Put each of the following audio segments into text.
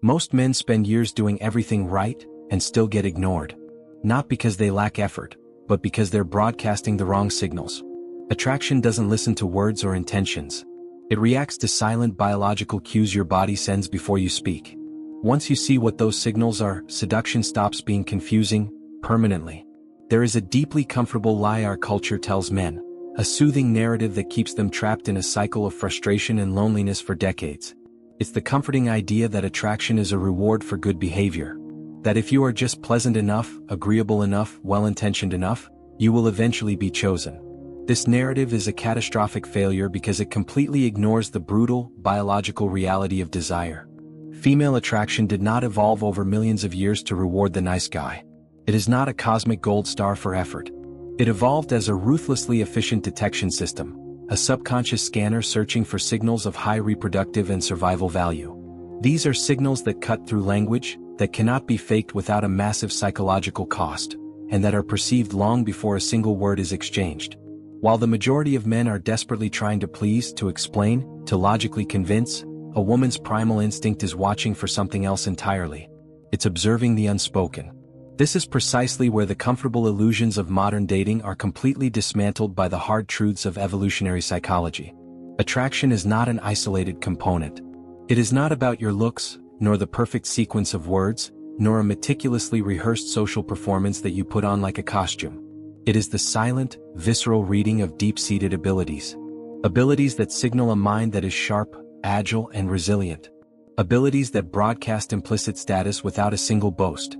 Most men spend years doing everything right and still get ignored. Not because they lack effort, but because they're broadcasting the wrong signals. Attraction doesn't listen to words or intentions. It reacts to silent biological cues your body sends before you speak. Once you see what those signals are, seduction stops being confusing, permanently. There is a deeply comfortable lie our culture tells men, a soothing narrative that keeps them trapped in a cycle of frustration and loneliness for decades. It's the comforting idea that attraction is a reward for good behavior. That if you are just pleasant enough, agreeable enough, well-intentioned enough, you will eventually be chosen. This narrative is a catastrophic failure because it completely ignores the brutal, biological reality of desire. Female attraction did not evolve over millions of years to reward the nice guy. It is not a cosmic gold star for effort. It evolved as a ruthlessly efficient detection system, a subconscious scanner searching for signals of high reproductive and survival value. These are signals that cut through language, that cannot be faked without a massive psychological cost, and that are perceived long before a single word is exchanged. While the majority of men are desperately trying to please, to explain, to logically convince, a woman's primal instinct is watching for something else entirely. It's observing the unspoken. This is precisely where the comfortable illusions of modern dating are completely dismantled by the hard truths of evolutionary psychology. Attraction is not an isolated component. It is not about your looks, nor the perfect sequence of words, nor a meticulously rehearsed social performance that you put on like a costume. It is the silent, visceral reading of deep-seated abilities. Abilities that signal a mind that is sharp, agile, and resilient. Abilities that broadcast implicit status without a single boast.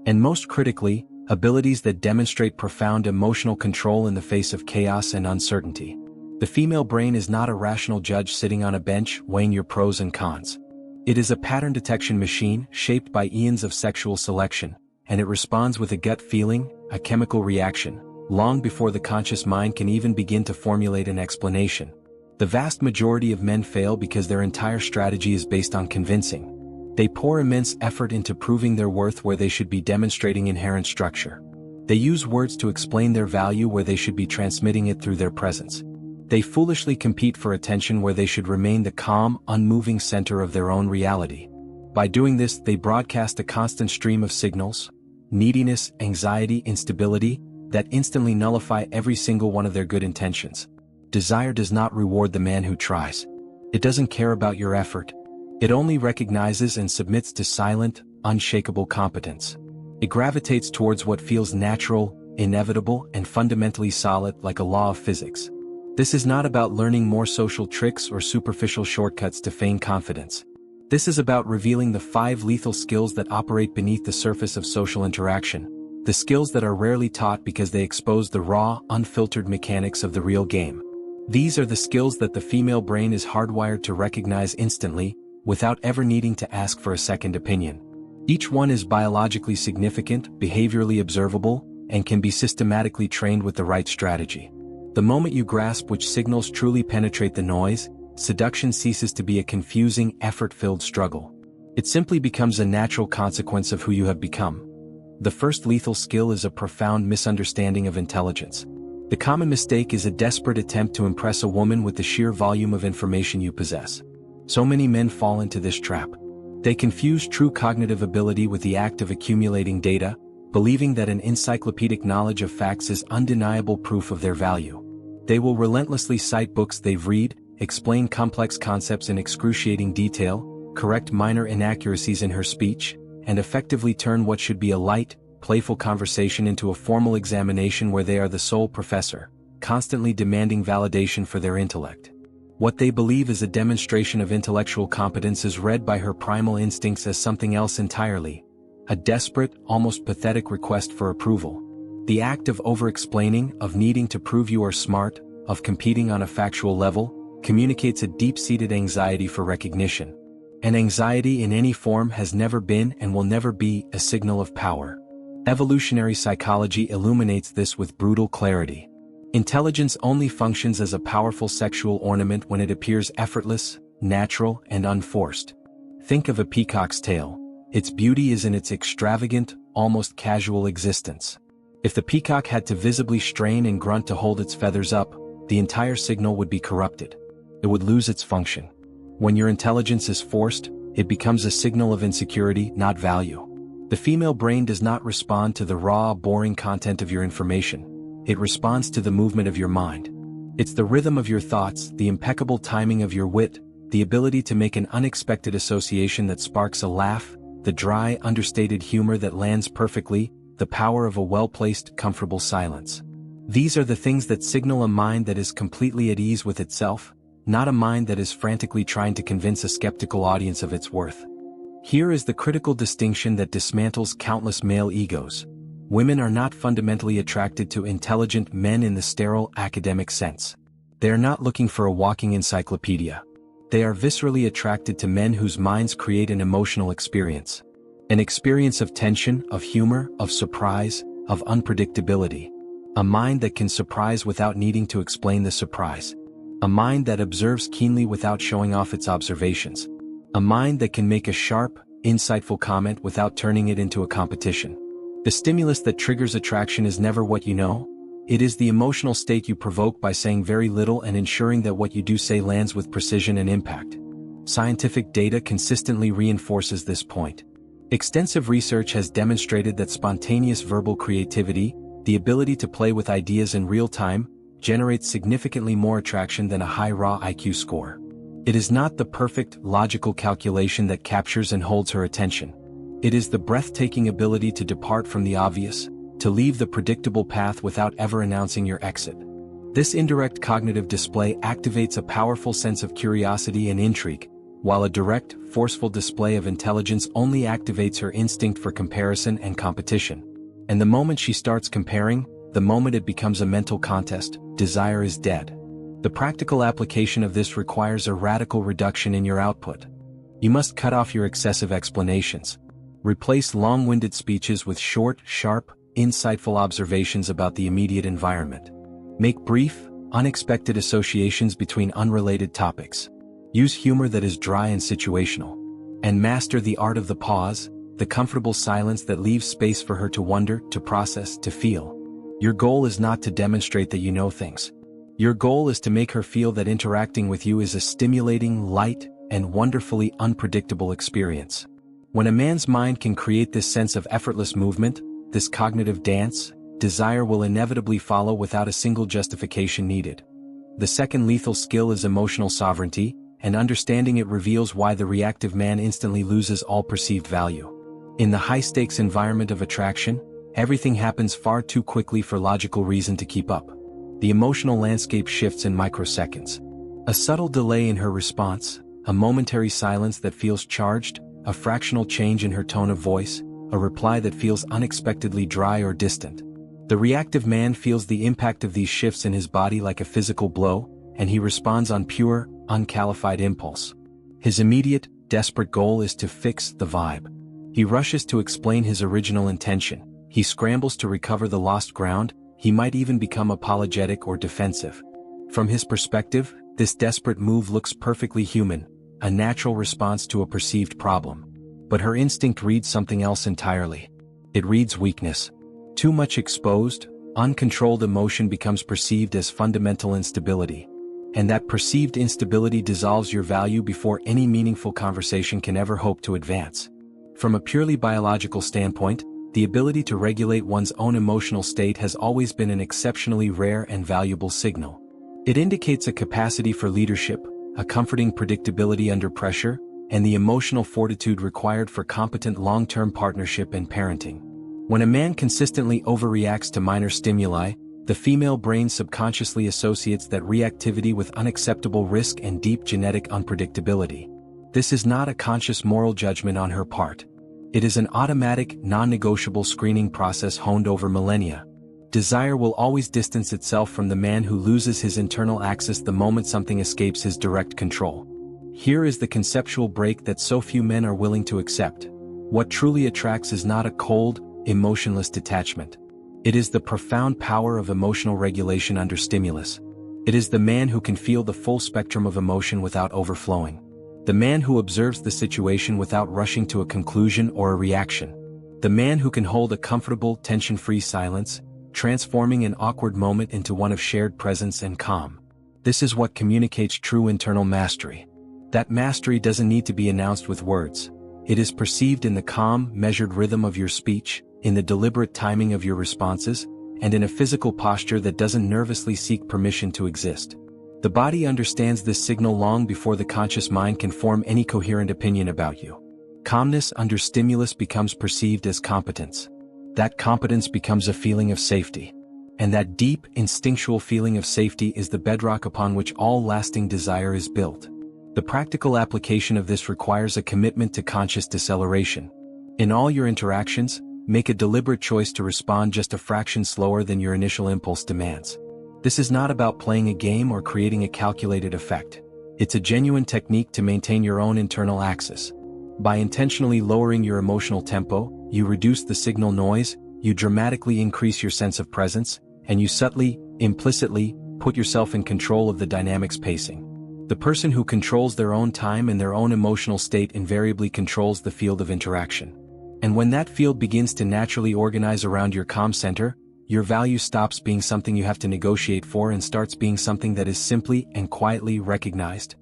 And most critically, abilities that demonstrate profound emotional control in the face of chaos and uncertainty. The female brain is not a rational judge sitting on a bench weighing your pros and cons. It is a pattern detection machine shaped by eons of sexual selection, and it responds with a gut feeling, a chemical reaction, long before the conscious mind can even begin to formulate an explanation. The vast majority of men fail because their entire strategy is based on convincing. They pour immense effort into proving their worth where they should be demonstrating inherent structure. They use words to explain their value where they should be transmitting it through their presence. They foolishly compete for attention where they should remain the calm, unmoving center of their own reality. By doing this, they broadcast a constant stream of signals, neediness, anxiety, instability, that instantly nullify every single one of their good intentions. Desire does not reward the man who tries. It doesn't care about your effort. It only recognizes and submits to silent, unshakable competence. It gravitates towards what feels natural, inevitable, and fundamentally solid, like a law of physics. This is not about learning more social tricks or superficial shortcuts to feign confidence. This is about revealing the 5 lethal skills that operate beneath the surface of social interaction. The skills that are rarely taught because they expose the raw, unfiltered mechanics of the real game. These are the skills that the female brain is hardwired to recognize instantly, without ever needing to ask for a second opinion. Each one is biologically significant, behaviorally observable, and can be systematically trained with the right strategy. The moment you grasp which signals truly penetrate the noise, seduction ceases to be a confusing, effort-filled struggle. It simply becomes a natural consequence of who you have become. The first lethal skill is a profound misunderstanding of intelligence. The common mistake is a desperate attempt to impress a woman with the sheer volume of information you possess. So many men fall into this trap. They confuse true cognitive ability with the act of accumulating data, believing that an encyclopedic knowledge of facts is undeniable proof of their value. They will relentlessly cite books they've read, explain complex concepts in excruciating detail, correct minor inaccuracies in her speech, and effectively turn what should be a light, playful conversation into a formal examination where they are the sole professor, constantly demanding validation for their intellect. What they believe is a demonstration of intellectual competence is read by her primal instincts as something else entirely. A desperate, almost pathetic request for approval. The act of over-explaining, of needing to prove you are smart, of competing on a factual level, communicates a deep-seated anxiety for recognition. And anxiety in any form has never been and will never be a signal of power. Evolutionary psychology illuminates this with brutal clarity. Intelligence only functions as a powerful sexual ornament when it appears effortless, natural, and unforced. Think of a peacock's tail. Its beauty is in its extravagant, almost casual existence. If the peacock had to visibly strain and grunt to hold its feathers up, the entire signal would be corrupted. It would lose its function. When your intelligence is forced, it becomes a signal of insecurity, not value. The female brain does not respond to the raw, boring content of your information. It responds to the movement of your mind. It's the rhythm of your thoughts, the impeccable timing of your wit, the ability to make an unexpected association that sparks a laugh, the dry, understated humor that lands perfectly, the power of a well-placed, comfortable silence. These are the things that signal a mind that is completely at ease with itself, not a mind that is frantically trying to convince a skeptical audience of its worth. Here is the critical distinction that dismantles countless male egos. Women are not fundamentally attracted to intelligent men in the sterile, academic sense. They are not looking for a walking encyclopedia. They are viscerally attracted to men whose minds create an emotional experience. An experience of tension, of humor, of surprise, of unpredictability. A mind that can surprise without needing to explain the surprise. A mind that observes keenly without showing off its observations. A mind that can make a sharp, insightful comment without turning it into a competition. The stimulus that triggers attraction is never what you know. It is the emotional state you provoke by saying very little and ensuring that what you do say lands with precision and impact. Scientific data consistently reinforces this point. Extensive research has demonstrated that spontaneous verbal creativity, the ability to play with ideas in real time, generates significantly more attraction than a high raw IQ score. It is not the perfect, logical calculation that captures and holds her attention. It is the breathtaking ability to depart from the obvious, to leave the predictable path without ever announcing your exit. This indirect cognitive display activates a powerful sense of curiosity and intrigue, while a direct, forceful display of intelligence only activates her instinct for comparison and competition. And the moment she starts comparing, the moment it becomes a mental contest, desire is dead. The practical application of this requires a radical reduction in your output. You must cut off your excessive explanations. Replace long-winded speeches with short, sharp, insightful observations about the immediate environment. Make brief, unexpected associations between unrelated topics. Use humor that is dry and situational. And master the art of the pause, the comfortable silence that leaves space for her to wonder, to process, to feel. Your goal is not to demonstrate that you know things. Your goal is to make her feel that interacting with you is a stimulating, light, and wonderfully unpredictable experience. When a man's mind can create this sense of effortless movement, this cognitive dance, desire will inevitably follow without a single justification needed. The second lethal skill is emotional sovereignty, and understanding it reveals why the reactive man instantly loses all perceived value. In the high-stakes environment of attraction, everything happens far too quickly for logical reason to keep up. The emotional landscape shifts in microseconds. A subtle delay in her response, a momentary silence that feels charged, a fractional change in her tone of voice, a reply that feels unexpectedly dry or distant. The reactive man feels the impact of these shifts in his body like a physical blow, and he responds on pure, unqualified impulse. His immediate, desperate goal is to fix the vibe. He rushes to explain his original intention. He scrambles to recover the lost ground. He might even become apologetic or defensive. From his perspective, this desperate move looks perfectly human, a natural response to a perceived problem. But her instinct reads something else entirely. It reads weakness. Too much exposed, uncontrolled emotion becomes perceived as fundamental instability. And that perceived instability dissolves your value before any meaningful conversation can ever hope to advance. From a purely biological standpoint, the ability to regulate one's own emotional state has always been an exceptionally rare and valuable signal. It indicates a capacity for leadership, a comforting predictability under pressure, and the emotional fortitude required for competent long-term partnership and parenting. When a man consistently overreacts to minor stimuli, the female brain subconsciously associates that reactivity with unacceptable risk and deep genetic unpredictability. This is not a conscious moral judgment on her part. It is an automatic, non-negotiable screening process honed over millennia. Desire will always distance itself from the man who loses his internal axis the moment something escapes his direct control. Here is the conceptual break that so few men are willing to accept. What truly attracts is not a cold, emotionless detachment. It is the profound power of emotional regulation under stimulus. It is the man who can feel the full spectrum of emotion without overflowing. The man who observes the situation without rushing to a conclusion or a reaction. The man who can hold a comfortable, tension-free silence, transforming an awkward moment into one of shared presence and calm. This is what communicates true internal mastery. That mastery doesn't need to be announced with words. It is perceived in the calm, measured rhythm of your speech, in the deliberate timing of your responses, and in a physical posture that doesn't nervously seek permission to exist. The body understands this signal long before the conscious mind can form any coherent opinion about you. Calmness under stimulus becomes perceived as competence. That competence becomes a feeling of safety. And that deep, instinctual feeling of safety is the bedrock upon which all lasting desire is built. The practical application of this requires a commitment to conscious deceleration. In all your interactions, make a deliberate choice to respond just a fraction slower than your initial impulse demands. This is not about playing a game or creating a calculated effect. It's a genuine technique to maintain your own internal axis. By intentionally lowering your emotional tempo, you reduce the signal noise, you dramatically increase your sense of presence, and you subtly, implicitly, put yourself in control of the dynamics pacing. The person who controls their own time and their own emotional state invariably controls the field of interaction. And when that field begins to naturally organize around your calm center, your value stops being something you have to negotiate for and starts being something that is simply and quietly recognized.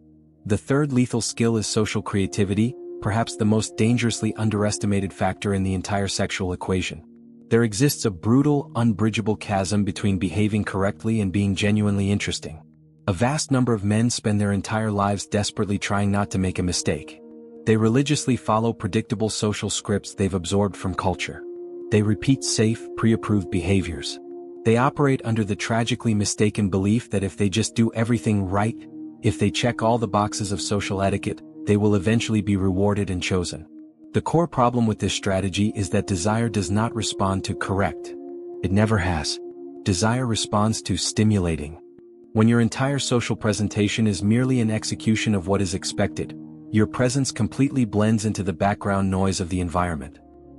The third lethal skill is social creativity, perhaps the most dangerously underestimated factor in the entire sexual equation. There exists a brutal, unbridgeable chasm between behaving correctly and being genuinely interesting. A vast number of men spend their entire lives desperately trying not to make a mistake. They religiously follow predictable social scripts they've absorbed from culture. They repeat safe, pre-approved behaviors. They operate under the tragically mistaken belief that if they just do everything right, if they check all the boxes of social etiquette, they will eventually be rewarded and chosen. The core problem with this strategy is that desire does not respond to correct. It never has. Desire responds to stimulating. When your entire social presentation is merely an execution of what is expected, your presence completely blends into the background noise of the environment.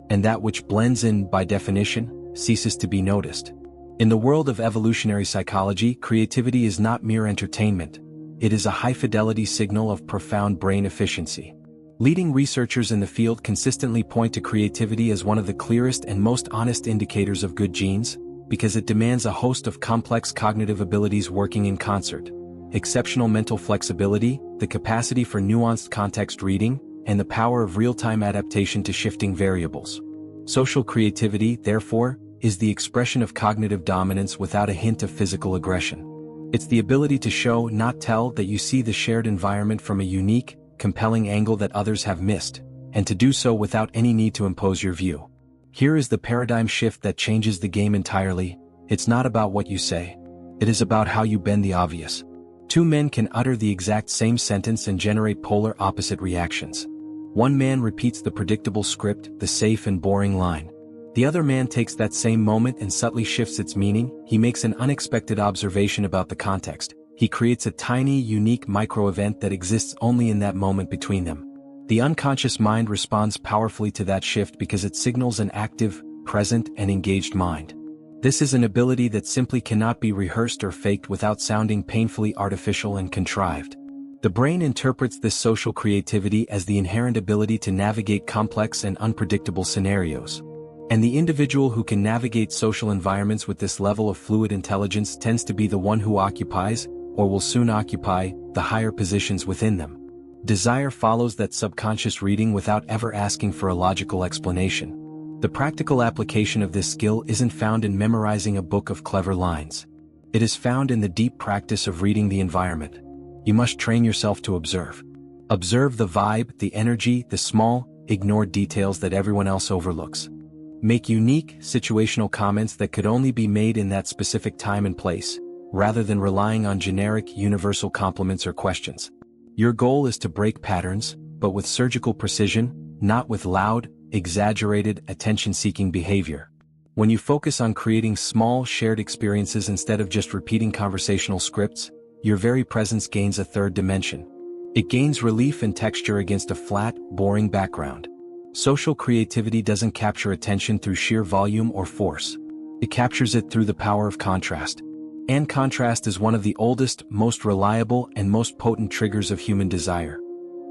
And that which blends in, by definition, ceases to be noticed. In the world of evolutionary psychology, creativity is not mere entertainment. It is a high-fidelity signal of profound brain efficiency. Leading researchers in the field consistently point to creativity as one of the clearest and most honest indicators of good genes, because it demands a host of complex cognitive abilities working in concert. Exceptional mental flexibility, the capacity for nuanced context reading, and the power of real-time adaptation to shifting variables. Social creativity, therefore, is the expression of cognitive dominance without a hint of physical aggression. It's the ability to show, not tell, that you see the shared environment from a unique, compelling angle that others have missed, and to do so without any need to impose your view. Here is the paradigm shift that changes the game entirely. It's not about what you say. It is about how you bend the obvious. Two men can utter the exact same sentence and generate polar opposite reactions. One man repeats the predictable script, the safe and boring line. The other man takes that same moment and subtly shifts its meaning. He makes an unexpected observation about the context. He creates a tiny, unique micro-event that exists only in that moment between them. The unconscious mind responds powerfully to that shift because it signals an active, present, and engaged mind. This is an ability that simply cannot be rehearsed or faked without sounding painfully artificial and contrived. The brain interprets this social creativity as the inherent ability to navigate complex and unpredictable scenarios. And the individual who can navigate social environments with this level of fluid intelligence tends to be the one who occupies, or will soon occupy, the higher positions within them. Desire follows that subconscious reading without ever asking for a logical explanation. The practical application of this skill isn't found in memorizing a book of clever lines. It is found in the deep practice of reading the environment. You must train yourself to observe. Observe the vibe, the energy, the small, ignored details that everyone else overlooks. Make unique, situational comments that could only be made in that specific time and place, rather than relying on generic, universal compliments or questions. Your goal is to break patterns, but with surgical precision, not with loud, exaggerated, attention-seeking behavior. When you focus on creating small, shared experiences instead of just repeating conversational scripts, your very presence gains a third dimension. It gains relief and texture against a flat, boring background. Social creativity doesn't capture attention through sheer volume or force. It captures it through the power of contrast. And contrast is one of the oldest, most reliable, and most potent triggers of human desire.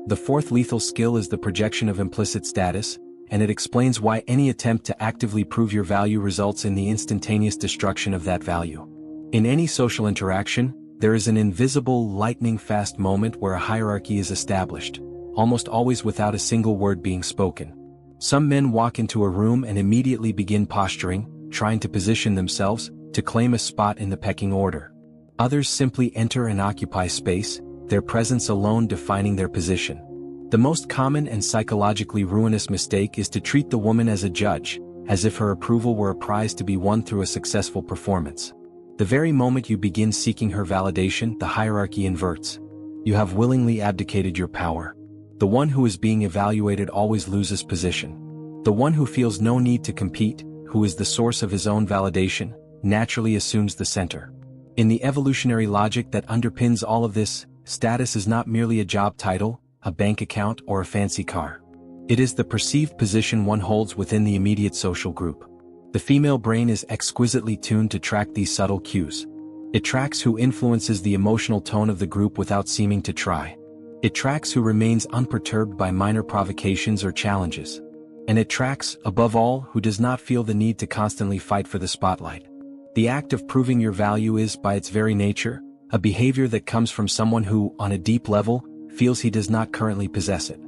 The fourth lethal skill is the projection of implicit status, and it explains why any attempt to actively prove your value results in the instantaneous destruction of that value. In any social interaction, There is an invisible, lightning-fast moment where a hierarchy is established, almost always without a single word being spoken. Some men walk into a room and immediately begin posturing, trying to position themselves, to claim a spot in the pecking order. Others simply enter and occupy space, their presence alone defining their position. The most common and psychologically ruinous mistake is to treat the woman as a judge, as if her approval were a prize to be won through a successful performance. The very moment you begin seeking her validation, the hierarchy inverts. You have willingly abdicated your power. The one who is being evaluated always loses position. The one who feels no need to compete, who is the source of his own validation, naturally assumes the center. In the evolutionary logic that underpins all of this, status is not merely a job title, a bank account, or a fancy car. It is the perceived position one holds within the immediate social group. The female brain is exquisitely tuned to track these subtle cues. It tracks who influences the emotional tone of the group without seeming to try. It tracks who remains unperturbed by minor provocations or challenges. And it tracks, above all, who does not feel the need to constantly fight for the spotlight. The act of proving your value is, by its very nature, a behavior that comes from someone who, on a deep level, feels he does not currently possess it.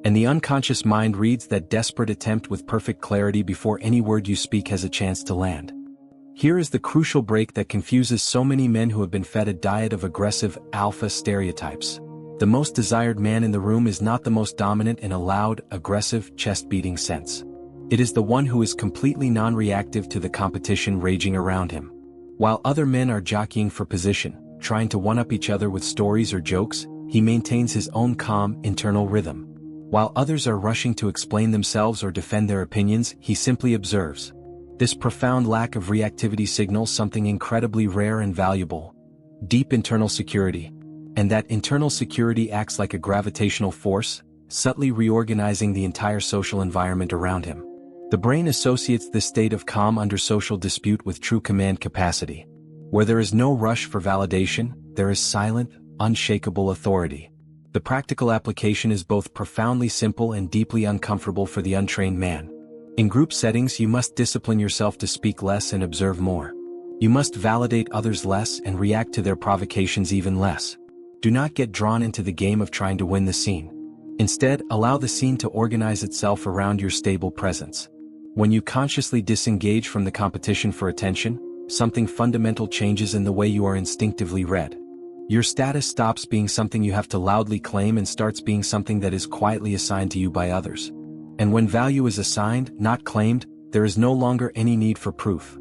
And the unconscious mind reads that desperate attempt with perfect clarity before any word you speak has a chance to land. Here is the crucial break that confuses so many men who have been fed a diet of aggressive, alpha stereotypes. The most desired man in the room is not the most dominant in a loud, aggressive, chest-beating sense. It is the one who is completely non-reactive to the competition raging around him. While other men are jockeying for position, trying to one-up each other with stories or jokes, he maintains his own calm, internal rhythm. While others are rushing to explain themselves or defend their opinions, he simply observes. This profound lack of reactivity signals something incredibly rare and valuable: deep internal security. And that internal security acts like a gravitational force, subtly reorganizing the entire social environment around him. The brain associates this state of calm under social dispute with true command capacity. Where there is no rush for validation, there is silent, unshakable authority. The practical application is both profoundly simple and deeply uncomfortable for the untrained man. In group settings, you must discipline yourself to speak less and observe more. You must validate others less and react to their provocations even less. Do not get drawn into the game of trying to win the scene. Instead, allow the scene to organize itself around your stable presence. When you consciously disengage from the competition for attention, something fundamental changes in the way you are instinctively read. Your status stops being something you have to loudly claim and starts being something that is quietly assigned to you by others. And when value is assigned, not claimed, there is no longer any need for proof.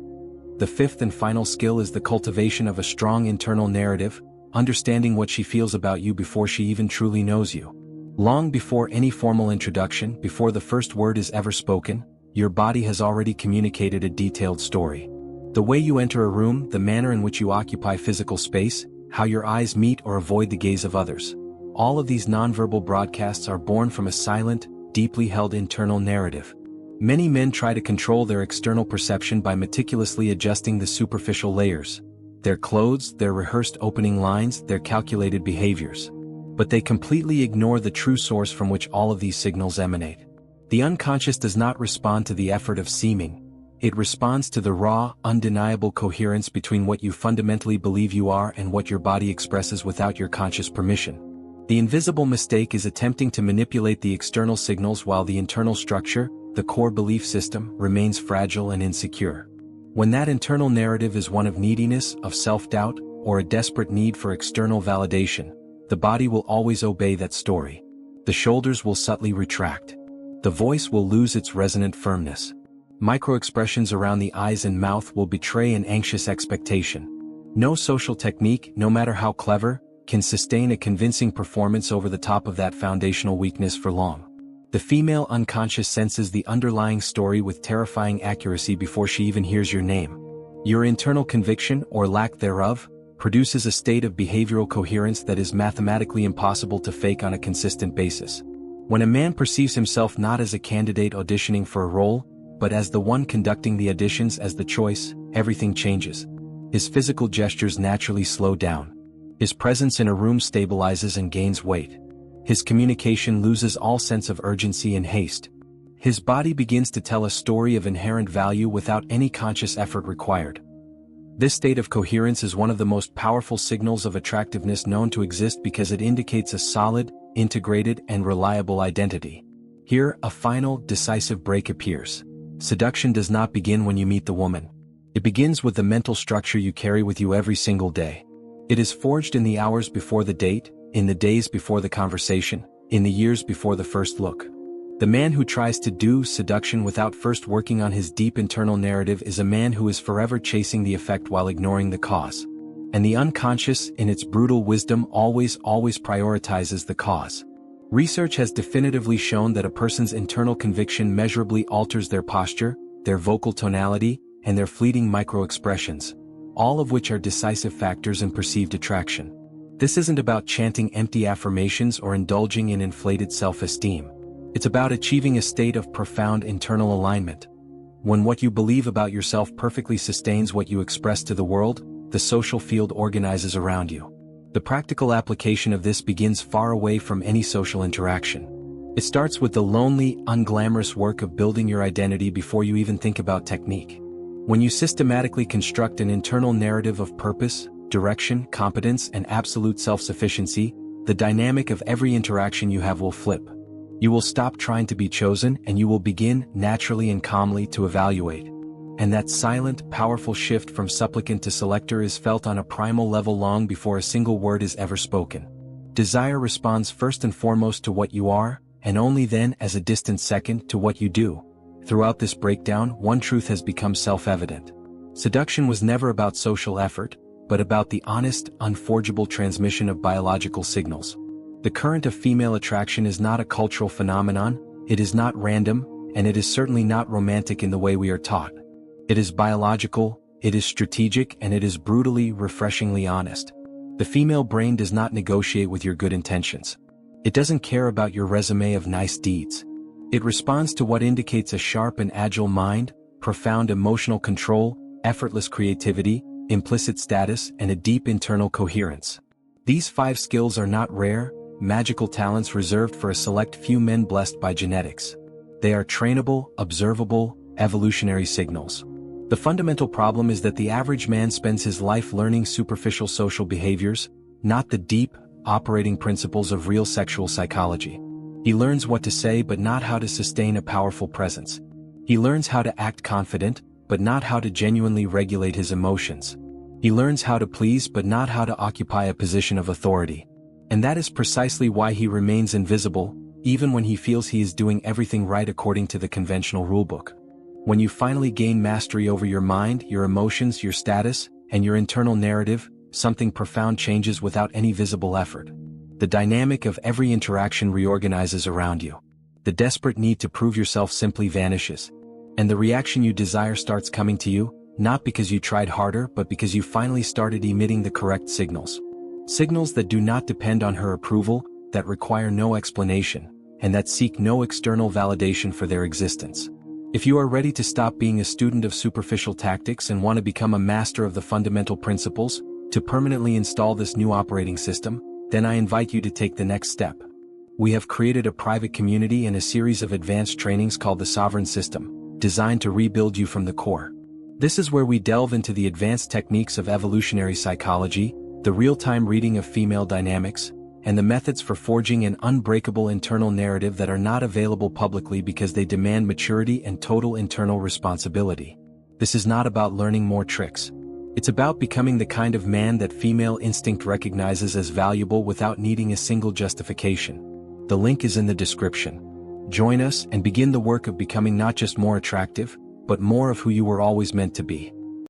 The fifth and final skill is the cultivation of a strong internal narrative, understanding what she feels about you before she even truly knows you. Long before any formal introduction, before the first word is ever spoken, your body has already communicated a detailed story. The way you enter a room, the manner in which you occupy physical space, how your eyes meet or avoid the gaze of others. All of these nonverbal broadcasts are born from a silent, deeply held internal narrative. Many men try to control their external perception by meticulously adjusting the superficial layers. Their clothes, their rehearsed opening lines, their calculated behaviors. But they completely ignore the true source from which all of these signals emanate. The unconscious does not respond to the effort of seeming. It responds to the raw, undeniable coherence between what you fundamentally believe you are and what your body expresses without your conscious permission. The invisible mistake is attempting to manipulate the external signals while the internal structure, the core belief system, remains fragile and insecure. When that internal narrative is one of neediness, of self-doubt, or a desperate need for external validation, the body will always obey that story. The shoulders will subtly retract. The voice will lose its resonant firmness. Microexpressions around the eyes and mouth will betray an anxious expectation. No social technique, no matter how clever, can sustain a convincing performance over the top of that foundational weakness for long. The female unconscious senses the underlying story with terrifying accuracy before she even hears your name. Your internal conviction, or lack thereof, produces a state of behavioral coherence that is mathematically impossible to fake on a consistent basis. When a man perceives himself not as a candidate auditioning for a role, but as the one conducting the auditions, as the choice, everything changes. His physical gestures naturally slow down. His presence in a room stabilizes and gains weight. His communication loses all sense of urgency and haste. His body begins to tell a story of inherent value without any conscious effort required. This state of coherence is one of the most powerful signals of attractiveness known to exist because it indicates a solid, integrated, and reliable identity. Here, a final, decisive break appears. Seduction does not begin when you meet the woman. It begins with the mental structure you carry with you every single day. It is forged in the hours before the date, in the days before the conversation, in the years before the first look. The man who tries to do seduction without first working on his deep internal narrative is a man who is forever chasing the effect while ignoring the cause. And the unconscious, in its brutal wisdom, always prioritizes the cause. Research has definitively shown that a person's internal conviction measurably alters their posture, their vocal tonality, and their fleeting micro-expressions, all of which are decisive factors in perceived attraction. This isn't about chanting empty affirmations or indulging in inflated self-esteem. It's about achieving a state of profound internal alignment. When what you believe about yourself perfectly sustains what you express to the world, the social field organizes around you. The practical application of this begins far away from any social interaction. It starts with the lonely, unglamorous work of building your identity before you even think about technique. When you systematically construct an internal narrative of purpose, direction, competence, and absolute self-sufficiency, the dynamic of every interaction you have will flip. You will stop trying to be chosen and you will begin, naturally and calmly, to evaluate. And that silent, powerful shift from supplicant to selector is felt on a primal level long before a single word is ever spoken. Desire responds first and foremost to what you are, and only then, as a distant second, to what you do. Throughout this breakdown, one truth has become self-evident. Seduction was never about social effort, but about the honest, unforgeable transmission of biological signals. The current of female attraction is not a cultural phenomenon, it is not random, and it is certainly not romantic in the way we are taught. It is biological, it is strategic, and it is brutally, refreshingly honest. The female brain does not negotiate with your good intentions. It doesn't care about your resume of nice deeds. It responds to what indicates a sharp and agile mind, profound emotional control, effortless creativity, implicit status, and a deep internal coherence. These 5 skills are not rare, magical talents reserved for a select few men blessed by genetics. They are trainable, observable, evolutionary signals. The fundamental problem is that the average man spends his life learning superficial social behaviors, not the deep, operating principles of real sexual psychology. He learns what to say but not how to sustain a powerful presence. He learns how to act confident, but not how to genuinely regulate his emotions. He learns how to please but not how to occupy a position of authority. And that is precisely why he remains invisible, even when he feels he is doing everything right according to the conventional rulebook. When you finally gain mastery over your mind, your emotions, your status, and your internal narrative, something profound changes without any visible effort. The dynamic of every interaction reorganizes around you. The desperate need to prove yourself simply vanishes. And the reaction you desire starts coming to you, not because you tried harder but because you finally started emitting the correct signals. Signals that do not depend on her approval, that require no explanation, and that seek no external validation for their existence. If you are ready to stop being a student of superficial tactics and want to become a master of the fundamental principles, to permanently install this new operating system, then I invite you to take the next step. We have created a private community and a series of advanced trainings called the Sovereign System, designed to rebuild you from the core. This is where we delve into the advanced techniques of evolutionary psychology, the real-time reading of female dynamics, and the methods for forging an unbreakable internal narrative that are not available publicly because they demand maturity and total internal responsibility. This is not about learning more tricks. It's about becoming the kind of man that female instinct recognizes as valuable without needing a single justification. The link is in the description. Join us and begin the work of becoming not just more attractive, but more of who you were always meant to be.